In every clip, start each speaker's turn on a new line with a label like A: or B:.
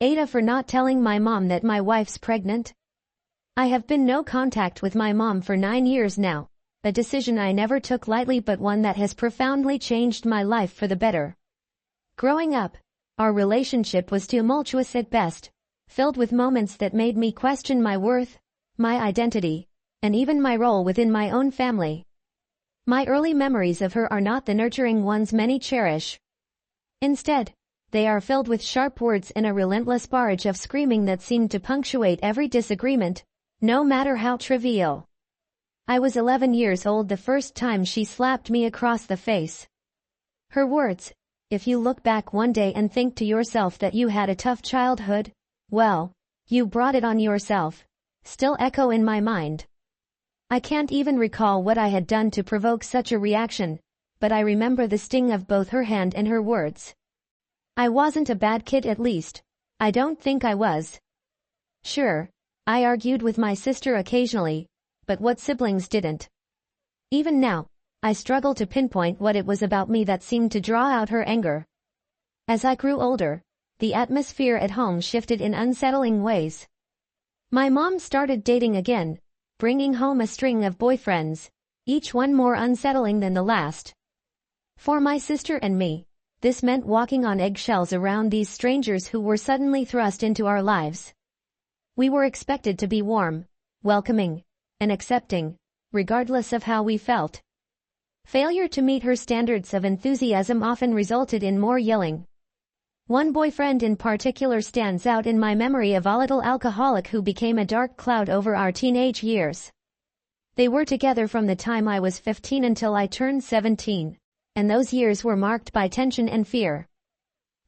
A: Ada for not telling my mom that my wife's pregnant. I have been no contact with my mom for 9 years now, a decision I never took lightly but one that has profoundly changed my life for the better. Growing up, our relationship was tumultuous at best, filled with moments that made me question my worth, my identity, and even my role within my own family. My early memories of her are not the nurturing ones many cherish. Instead, they are filled with sharp words and a relentless barrage of screaming that seemed to punctuate every disagreement, no matter how trivial. I was 11 years old the first time she slapped me across the face. Her words, "If you look back one day and think to yourself that you had a tough childhood, well, you brought it on yourself," still echo in my mind. I can't even recall what I had done to provoke such a reaction, but I remember the sting of both her hand and her words. I wasn't a bad kid, at least. I don't think I was. Sure, I argued with my sister occasionally, but what siblings didn't? Even now, I struggle to pinpoint what it was about me that seemed to draw out her anger. As I grew older, the atmosphere at home shifted in unsettling ways. My mom started dating again, bringing home a string of boyfriends, each one more unsettling than the last. For my sister and me, this meant walking on eggshells around these strangers who were suddenly thrust into our lives. We were expected to be warm, welcoming, and accepting, regardless of how we felt. Failure to meet her standards of enthusiasm often resulted in more yelling. One boyfriend in particular stands out in my memory, a volatile alcoholic who became a dark cloud over our teenage years. They were together from the time I was 15 until I turned 17. And those years were marked by tension and fear.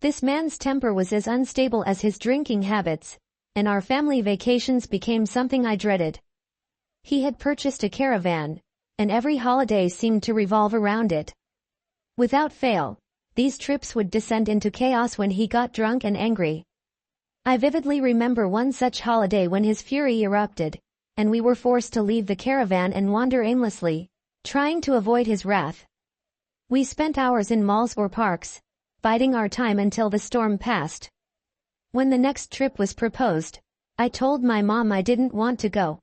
A: This man's temper was as unstable as his drinking habits, and our family vacations became something I dreaded. He had purchased a caravan, and every holiday seemed to revolve around it. Without fail, these trips would descend into chaos when he got drunk and angry. I vividly remember one such holiday when his fury erupted, and we were forced to leave the caravan and wander aimlessly, trying to avoid his wrath. We spent hours in malls or parks, biding our time until the storm passed. When the next trip was proposed, I told my mom I didn't want to go.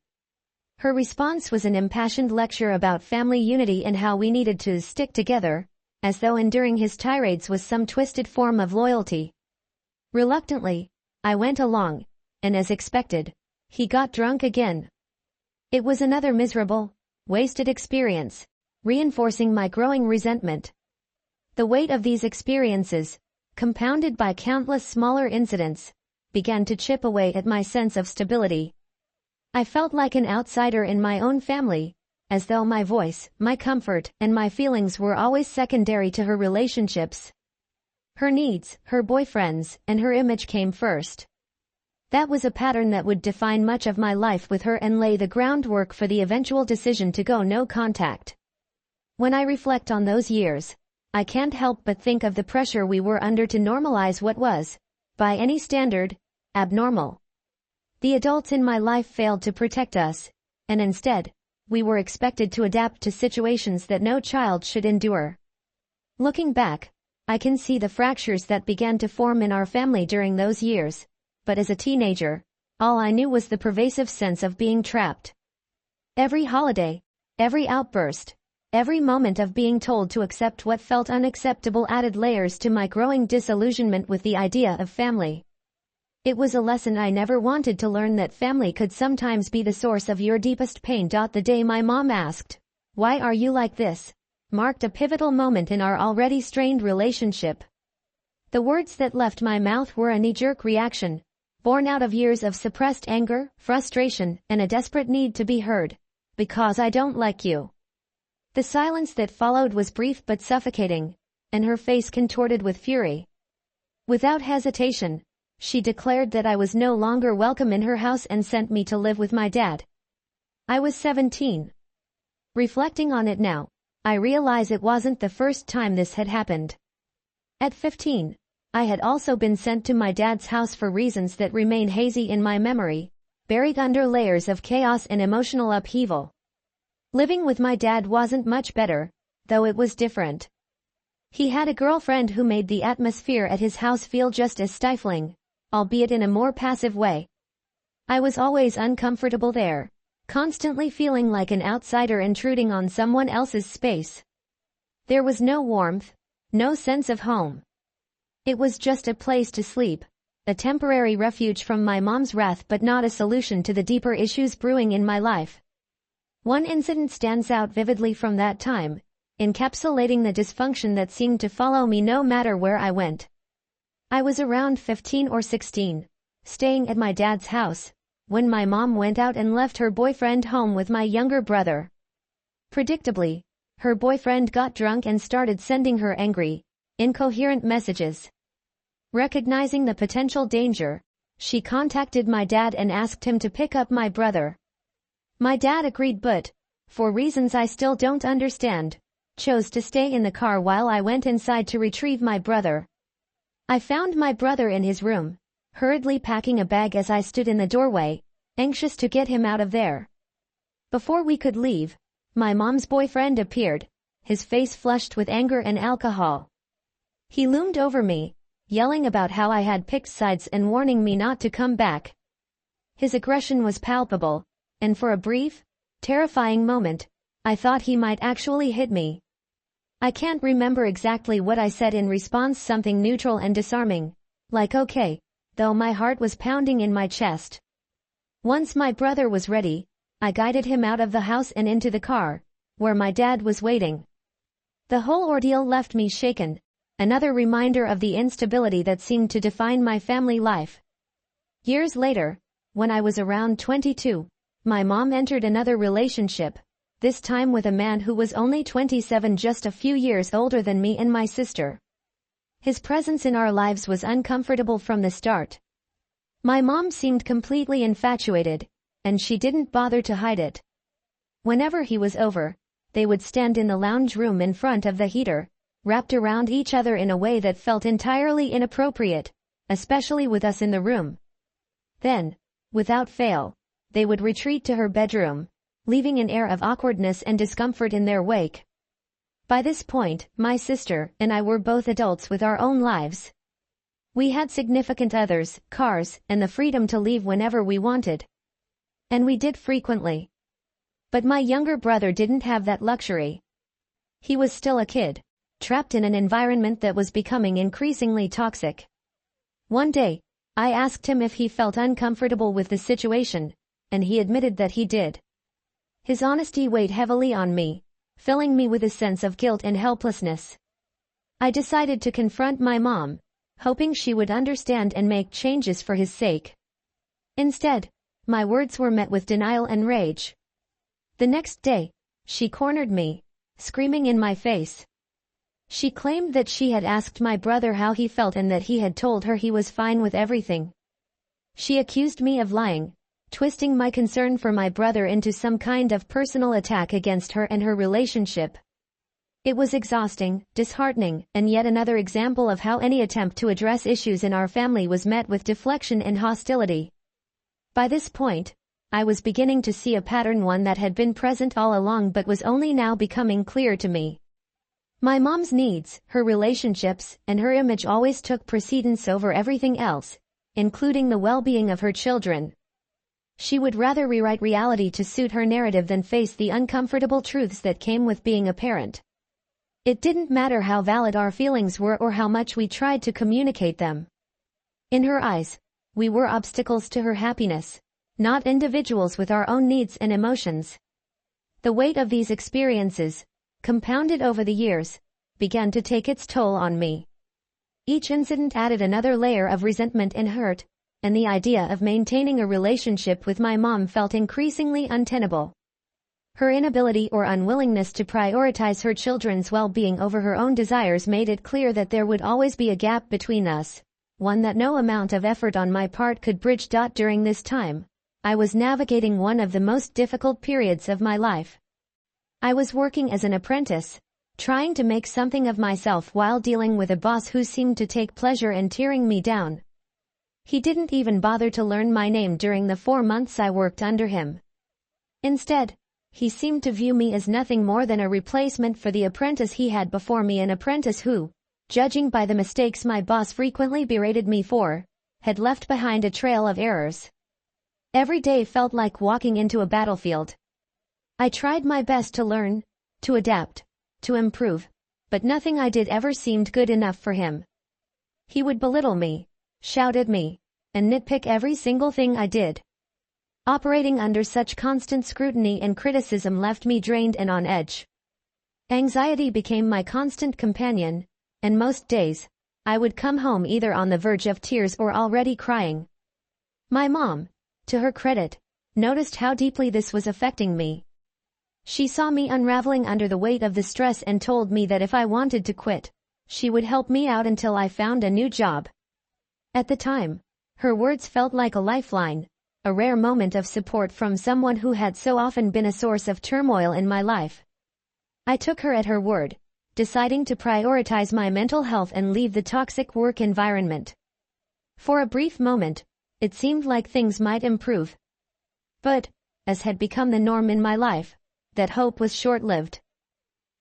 A: Her response was an impassioned lecture about family unity and how we needed to stick together, as though enduring his tirades was some twisted form of loyalty. Reluctantly, I went along, and as expected, he got drunk again. It was another miserable, wasted experience, reinforcing my growing resentment. The weight of these experiences, compounded by countless smaller incidents, began to chip away at my sense of stability. I felt like an outsider in my own family, as though my voice, my comfort, and my feelings were always secondary to her relationships. Her needs, her boyfriends, and her image came first. That was a pattern that would define much of my life with her and lay the groundwork for the eventual decision to go no contact. When I reflect on those years, I can't help but think of the pressure we were under to normalize what was, by any standard, abnormal. The adults in my life failed to protect us, and instead, we were expected to adapt to situations that no child should endure. Looking back, I can see the fractures that began to form in our family during those years, but as a teenager, all I knew was the pervasive sense of being trapped. Every holiday, every outburst, every moment of being told to accept what felt unacceptable added layers to my growing disillusionment with the idea of family. It was a lesson I never wanted to learn, that family could sometimes be the source of your deepest pain. The day my mom asked, "Why are you like this?" marked a pivotal moment in our already strained relationship. The words that left my mouth were a knee-jerk reaction, born out of years of suppressed anger, frustration, and a desperate need to be heard. "Because I don't like you." The silence that followed was brief but suffocating, and her face contorted with fury. Without hesitation, she declared that I was no longer welcome in her house and sent me to live with my dad. I was 17. Reflecting on it now, I realize it wasn't the first time this had happened. At 15, I had also been sent to my dad's house for reasons that remain hazy in my memory, buried under layers of chaos and emotional upheaval. Living with my dad wasn't much better, though it was different. He had a girlfriend who made the atmosphere at his house feel just as stifling, albeit in a more passive way. I was always uncomfortable there, constantly feeling like an outsider intruding on someone else's space. There was no warmth, no sense of home. It was just a place to sleep, a temporary refuge from my mom's wrath, but not a solution to the deeper issues brewing in my life. One incident stands out vividly from that time, encapsulating the dysfunction that seemed to follow me no matter where I went. I was around 15 or 16, staying at my dad's house, when my mom went out and left her boyfriend home with my younger brother. Predictably, her boyfriend got drunk and started sending her angry, incoherent messages. Recognizing the potential danger, she contacted my dad and asked him to pick up my brother. My dad agreed, but, for reasons I still don't understand, chose to stay in the car while I went inside to retrieve my brother. I found my brother in his room, hurriedly packing a bag as I stood in the doorway, anxious to get him out of there. Before we could leave, my mom's boyfriend appeared, his face flushed with anger and alcohol. He loomed over me, yelling about how I had picked sides and warning me not to come back. His aggression was palpable, and for a brief, terrifying moment, I thought he might actually hit me. I can't remember exactly what I said in response, something neutral and disarming, like okay, though my heart was pounding in my chest. Once my brother was ready, I guided him out of the house and into the car, where my dad was waiting. The whole ordeal left me shaken, another reminder of the instability that seemed to define my family life. Years later, when I was around 22, my mom entered another relationship, this time with a man who was only 27, just a few years older than me and my sister. His presence in our lives was uncomfortable from the start. My mom seemed completely infatuated, and she didn't bother to hide it. Whenever he was over, they would stand in the lounge room in front of the heater, wrapped around each other in a way that felt entirely inappropriate, especially with us in the room. Then, without fail, they would retreat to her bedroom, leaving an air of awkwardness and discomfort in their wake. By this point, my sister and I were both adults with our own lives. We had significant others, cars, and the freedom to leave whenever we wanted. And we did frequently. But my younger brother didn't have that luxury. He was still a kid, trapped in an environment that was becoming increasingly toxic. One day, I asked him if he felt uncomfortable with the situation, and he admitted that he did. His honesty weighed heavily on me, filling me with a sense of guilt and helplessness. I decided to confront my mom, hoping she would understand and make changes for his sake. Instead, my words were met with denial and rage. The next day, she cornered me, screaming in my face. She claimed that she had asked my brother how he felt and that he had told her he was fine with everything. She accused me of lying, twisting my concern for my brother into some kind of personal attack against her and her relationship. It was exhausting, disheartening, and yet another example of how any attempt to address issues in our family was met with deflection and hostility. By this point, I was beginning to see a pattern, one that had been present all along but was only now becoming clear to me. My mom's needs, her relationships, and her image always took precedence over everything else, including the well-being of her children. She would rather rewrite reality to suit her narrative than face the uncomfortable truths that came with being a parent. It didn't matter how valid our feelings were or how much we tried to communicate them. In her eyes, we were obstacles to her happiness, not individuals with our own needs and emotions. The weight of these experiences, compounded over the years, began to take its toll on me. Each incident added another layer of resentment and hurt, and the idea of maintaining a relationship with my mom felt increasingly untenable. Her inability or unwillingness to prioritize her children's well-being over her own desires made it clear that there would always be a gap between us, one that no amount of effort on my part could bridge. During this time, I was navigating one of the most difficult periods of my life. I was working as an apprentice, trying to make something of myself while dealing with a boss who seemed to take pleasure in tearing me down. He didn't even bother to learn my name during the 4 months I worked under him. Instead, he seemed to view me as nothing more than a replacement for the apprentice he had before me, an apprentice who, judging by the mistakes my boss frequently berated me for, had left behind a trail of errors. Every day felt like walking into a battlefield. I tried my best to learn, to adapt, to improve, but nothing I did ever seemed good enough for him. He would belittle me, shout at me, and nitpick every single thing I did. Operating under such constant scrutiny and criticism left me drained and on edge. Anxiety became my constant companion, and most days, I would come home either on the verge of tears or already crying. My mom, to her credit, noticed how deeply this was affecting me. She saw me unraveling under the weight of the stress and told me that if I wanted to quit, she would help me out until I found a new job. At the time, her words felt like a lifeline, a rare moment of support from someone who had so often been a source of turmoil in my life. I took her at her word, deciding to prioritize my mental health and leave the toxic work environment. For a brief moment, it seemed like things might improve. But, as had become the norm in my life, that hope was short-lived.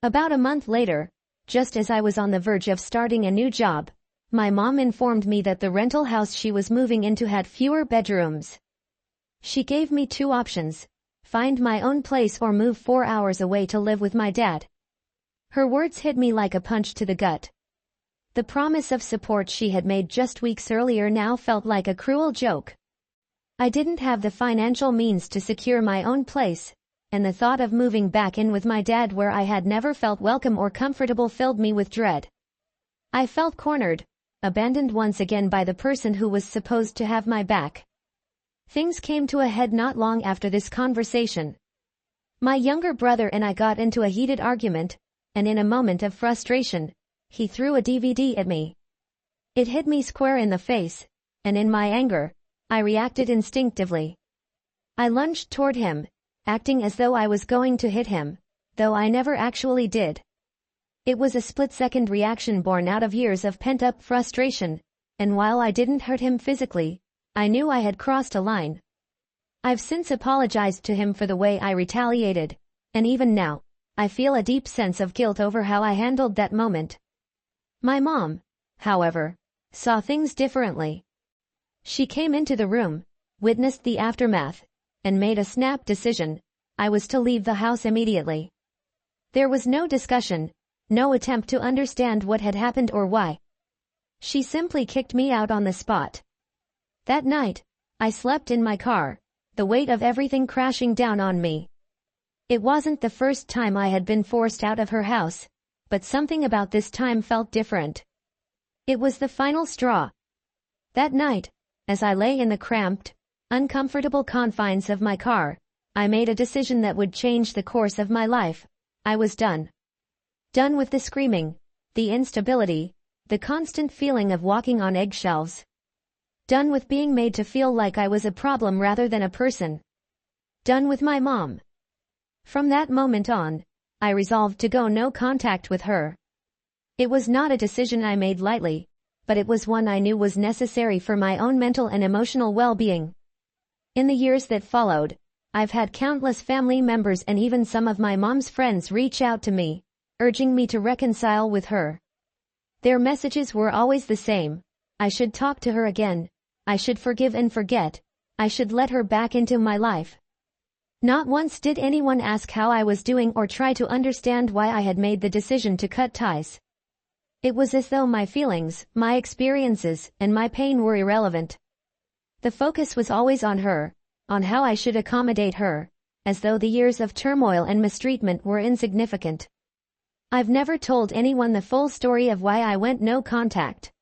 A: About a month later, just as I was on the verge of starting a new job, my mom informed me that the rental house she was moving into had fewer bedrooms. She gave me two options: find my own place or move 4 hours away to live with my dad. Her words hit me like a punch to the gut. The promise of support she had made just weeks earlier now felt like a cruel joke. I didn't have the financial means to secure my own place, and the thought of moving back in with my dad where I had never felt welcome or comfortable filled me with dread. I felt cornered, abandoned once again by the person who was supposed to have my back. Things came to a head not long after this conversation. My younger brother and I got into a heated argument, and in a moment of frustration, he threw a DVD at me. It hit me square in the face, and in my anger, I reacted instinctively. I lunged toward him, acting as though I was going to hit him, though I never actually did. It was a split-second reaction born out of years of pent-up frustration, and while I didn't hurt him physically, I knew I had crossed a line. I've since apologized to him for the way I retaliated, and even now, I feel a deep sense of guilt over how I handled that moment. My mom, however, saw things differently. She came into the room, witnessed the aftermath, and made a snap decision: I was to leave the house immediately. There was no discussion, no attempt to understand what had happened or why. She simply kicked me out on the spot. That night, I slept in my car, the weight of everything crashing down on me. It wasn't the first time I had been forced out of her house, but something about this time felt different. It was the final straw. That night, as I lay in the cramped, uncomfortable confines of my car, I made a decision that would change the course of my life. I was done. Done with the screaming, the instability, the constant feeling of walking on eggshells. Done with being made to feel like I was a problem rather than a person. Done with my mom. From that moment on, I resolved to go no contact with her. It was not a decision I made lightly, but it was one I knew was necessary for my own mental and emotional well-being. In the years that followed, I've had countless family members and even some of my mom's friends reach out to me, urging me to reconcile with her. Their messages were always the same: I should talk to her again, I should forgive and forget, I should let her back into my life. Not once did anyone ask how I was doing or try to understand why I had made the decision to cut ties. It was as though my feelings, my experiences, and my pain were irrelevant. The focus was always on her, on how I should accommodate her, as though the years of turmoil and mistreatment were insignificant. I've never told anyone the full story of why I went no contact.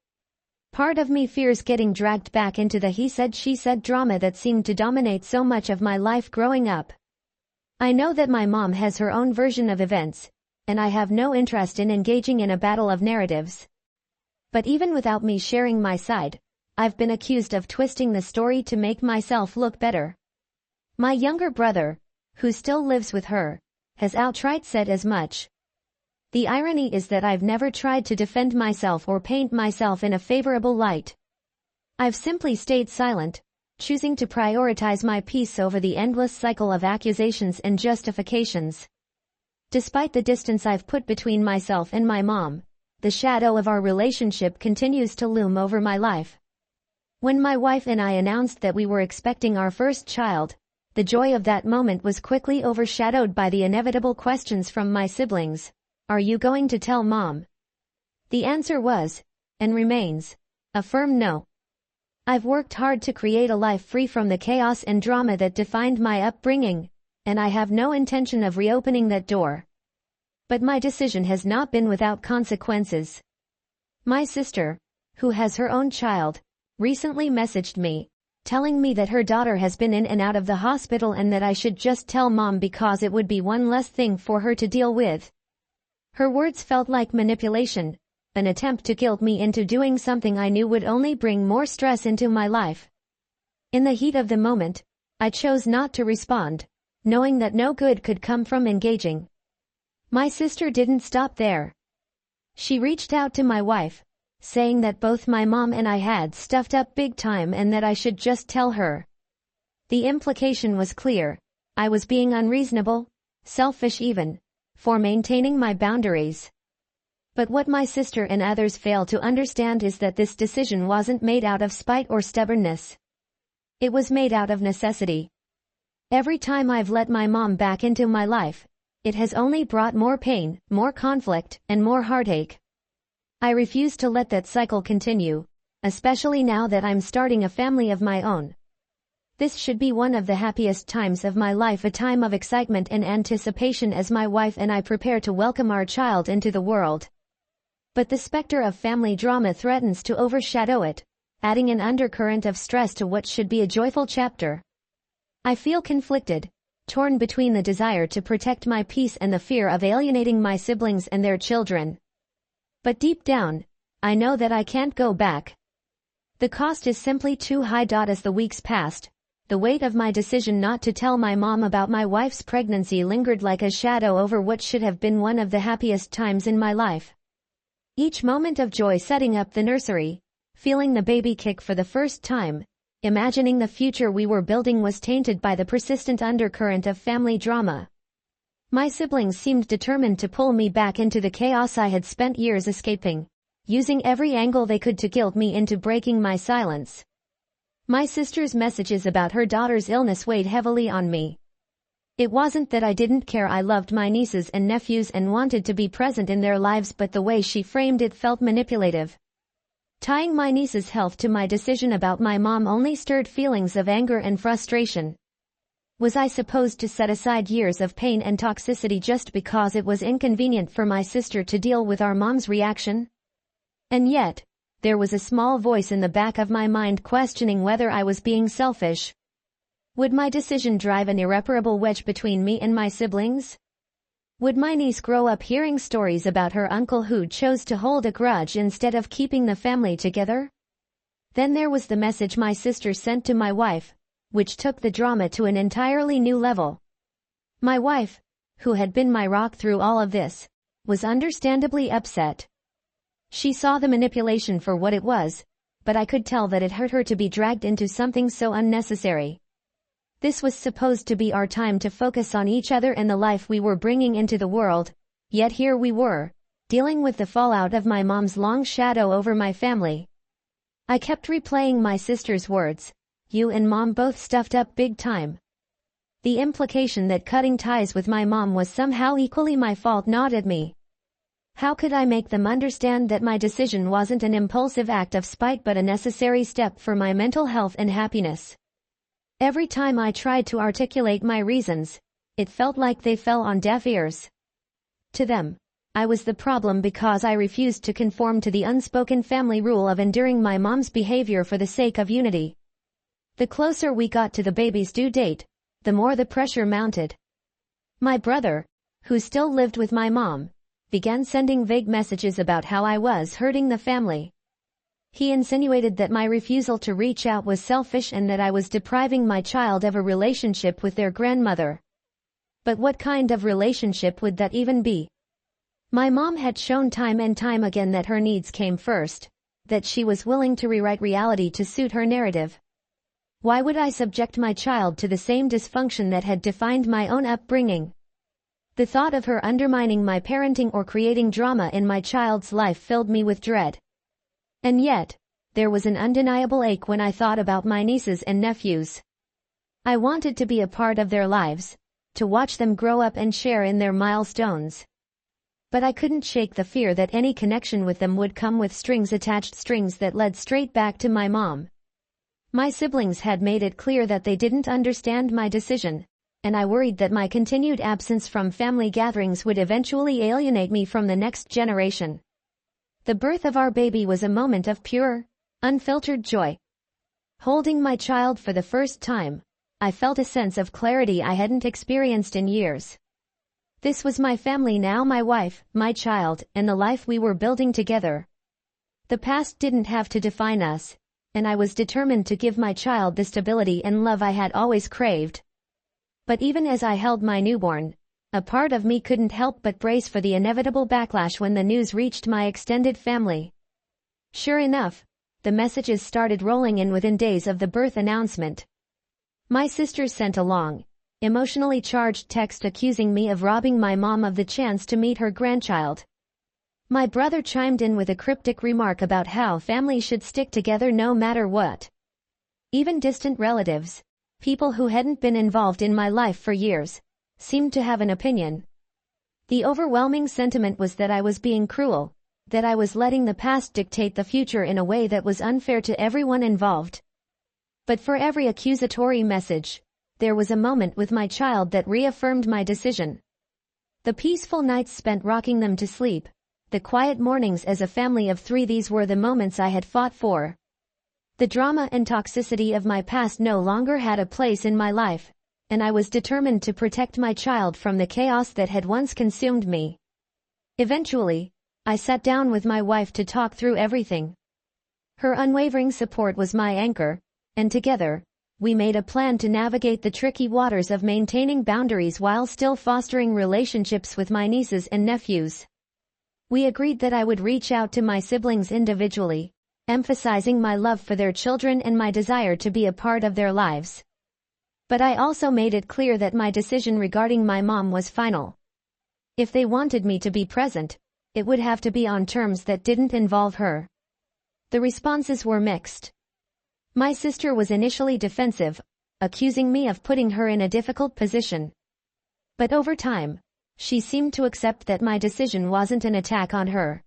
A: Part of me fears getting dragged back into the he said she said drama that seemed to dominate so much of my life growing up. I know that my mom has her own version of events, and I have no interest in engaging in a battle of narratives. But even without me sharing my side, I've been accused of twisting the story to make myself look better. My younger brother, who still lives with her, has outright said as much. The irony is that I've never tried to defend myself or paint myself in a favorable light. I've simply stayed silent, choosing to prioritize my peace over the endless cycle of accusations and justifications. Despite the distance I've put between myself and my mom, the shadow of our relationship continues to loom over my life. When my wife and I announced that we were expecting our first child, the joy of that moment was quickly overshadowed by the inevitable questions from my siblings. Are you going to tell Mom? The answer was, and remains, a firm no. I've worked hard to create a life free from the chaos and drama that defined my upbringing, and I have no intention of reopening that door. But my decision has not been without consequences. My sister, who has her own child, recently messaged me, telling me that her daughter has been in and out of the hospital and that I should just tell Mom because it would be one less thing for her to deal with. Her words felt like manipulation, an attempt to guilt me into doing something I knew would only bring more stress into my life. In the heat of the moment, I chose not to respond, knowing that no good could come from engaging. My sister didn't stop there. She reached out to my wife, saying that both my mom and I had stuffed up big time and that I should just tell her. The implication was clear. I was being unreasonable, selfish even, for maintaining my boundaries. But what my sister and others fail to understand is that this decision wasn't made out of spite or stubbornness. It was made out of necessity. Every time I've let my mom back into my life, it has only brought more pain, more conflict, and more heartache. I refuse to let that cycle continue, especially now that I'm starting a family of my own. This should be one of the happiest times of my life, a time of excitement and anticipation as my wife and I prepare to welcome our child into the world. But the specter of family drama threatens to overshadow it, adding an undercurrent of stress to what should be a joyful chapter. I feel conflicted, torn between the desire to protect my peace and the fear of alienating my siblings and their children. But deep down, I know that I can't go back. The cost is simply too high. As the weeks passed, the weight of my decision not to tell my mom about my wife's pregnancy lingered like a shadow over what should have been one of the happiest times in my life. Each moment of joy setting up the nursery, feeling the baby kick for the first time, imagining the future we were building was tainted by the persistent undercurrent of family drama. My siblings seemed determined to pull me back into the chaos I had spent years escaping, using every angle they could to guilt me into breaking my silence. My sister's messages about her daughter's illness weighed heavily on me. It wasn't that I didn't care. I loved my nieces and nephews and wanted to be present in their lives, but the way she framed it felt manipulative. Tying my niece's health to my decision about my mom only stirred feelings of anger and frustration. Was I supposed to set aside years of pain and toxicity just because it was inconvenient for my sister to deal with our mom's reaction? And yet, there was a small voice in the back of my mind questioning whether I was being selfish. Would my decision drive an irreparable wedge between me and my siblings? Would my niece grow up hearing stories about her uncle who chose to hold a grudge instead of keeping the family together? Then there was the message my sister sent to my wife, which took the drama to an entirely new level. My wife, who had been my rock through all of this, was understandably upset. She saw the manipulation for what it was, but I could tell that it hurt her to be dragged into something so unnecessary. This was supposed to be our time to focus on each other and the life we were bringing into the world, yet here we were, dealing with the fallout of my mom's long shadow over my family. I kept replaying my sister's words, "You and Mom both stuffed up big time." The implication that cutting ties with my mom was somehow equally my fault gnawed at me. How could I make them understand that my decision wasn't an impulsive act of spite but a necessary step for my mental health and happiness? Every time I tried to articulate my reasons, it felt like they fell on deaf ears. To them, I was the problem because I refused to conform to the unspoken family rule of enduring my mom's behavior for the sake of unity. The closer we got to the baby's due date, the more the pressure mounted. My brother, who still lived with my mom, began sending vague messages about how I was hurting the family. He insinuated that my refusal to reach out was selfish and that I was depriving my child of a relationship with their grandmother. But what kind of relationship would that even be? My mom had shown time and time again that her needs came first, that she was willing to rewrite reality to suit her narrative. Why would I subject my child to the same dysfunction that had defined my own upbringing? The thought of her undermining my parenting or creating drama in my child's life filled me with dread. And yet, there was an undeniable ache when I thought about my nieces and nephews. I wanted to be a part of their lives, to watch them grow up and share in their milestones. But I couldn't shake the fear that any connection with them would come with strings attached, strings that led straight back to my mom. My siblings had made it clear that they didn't understand my decision, and I worried that my continued absence from family gatherings would eventually alienate me from the next generation. The birth of our baby was a moment of pure, unfiltered joy. Holding my child for the first time, I felt a sense of clarity I hadn't experienced in years. This was my family now, my wife, my child, and the life we were building together. The past didn't have to define us, and I was determined to give my child the stability and love I had always craved. But even as I held my newborn, a part of me couldn't help but brace for the inevitable backlash when the news reached my extended family. Sure enough, the messages started rolling in within days of the birth announcement. My sisters sent a long, emotionally charged text accusing me of robbing my mom of the chance to meet her grandchild. My brother chimed in with a cryptic remark about how family should stick together no matter what. Even distant relatives, people who hadn't been involved in my life for years, seemed to have an opinion. The overwhelming sentiment was that I was being cruel, that I was letting the past dictate the future in a way that was unfair to everyone involved. But for every accusatory message, there was a moment with my child that reaffirmed my decision. The peaceful nights spent rocking them to sleep, the quiet mornings as a family of three, these were the moments I had fought for. The drama and toxicity of my past no longer had a place in my life, and I was determined to protect my child from the chaos that had once consumed me. Eventually, I sat down with my wife to talk through everything. Her unwavering support was my anchor, and together, we made a plan to navigate the tricky waters of maintaining boundaries while still fostering relationships with my nieces and nephews. We agreed that I would reach out to my siblings individually, emphasizing my love for their children and my desire to be a part of their lives. But I also made it clear that my decision regarding my mom was final. If they wanted me to be present, it would have to be on terms that didn't involve her. The responses were mixed. My sister was initially defensive, accusing me of putting her in a difficult position. But over time, she seemed to accept that my decision wasn't an attack on her.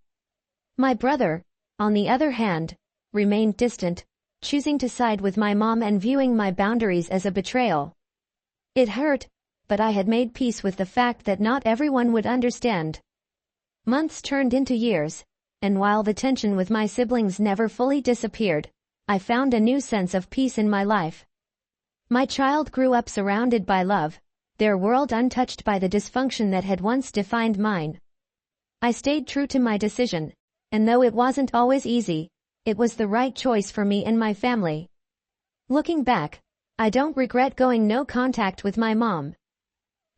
A: My brother, on the other hand, remained distant, choosing to side with my mom and viewing my boundaries as a betrayal. It hurt, but I had made peace with the fact that not everyone would understand. Months turned into years, and while the tension with my siblings never fully disappeared, I found a new sense of peace in my life. My child grew up surrounded by love, their world untouched by the dysfunction that had once defined mine. I stayed true to my decision, and though it wasn't always easy, it was the right choice for me and my family. Looking back, I don't regret going no contact with my mom.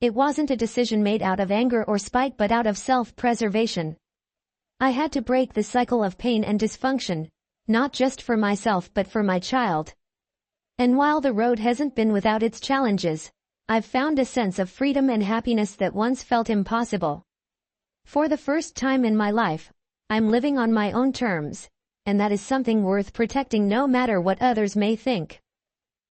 A: It wasn't a decision made out of anger or spite but out of self-preservation. I had to break the cycle of pain and dysfunction, not just for myself but for my child. And while the road hasn't been without its challenges, I've found a sense of freedom and happiness that once felt impossible. For the first time in my life, I'm living on my own terms, and that is something worth protecting no matter what others may think.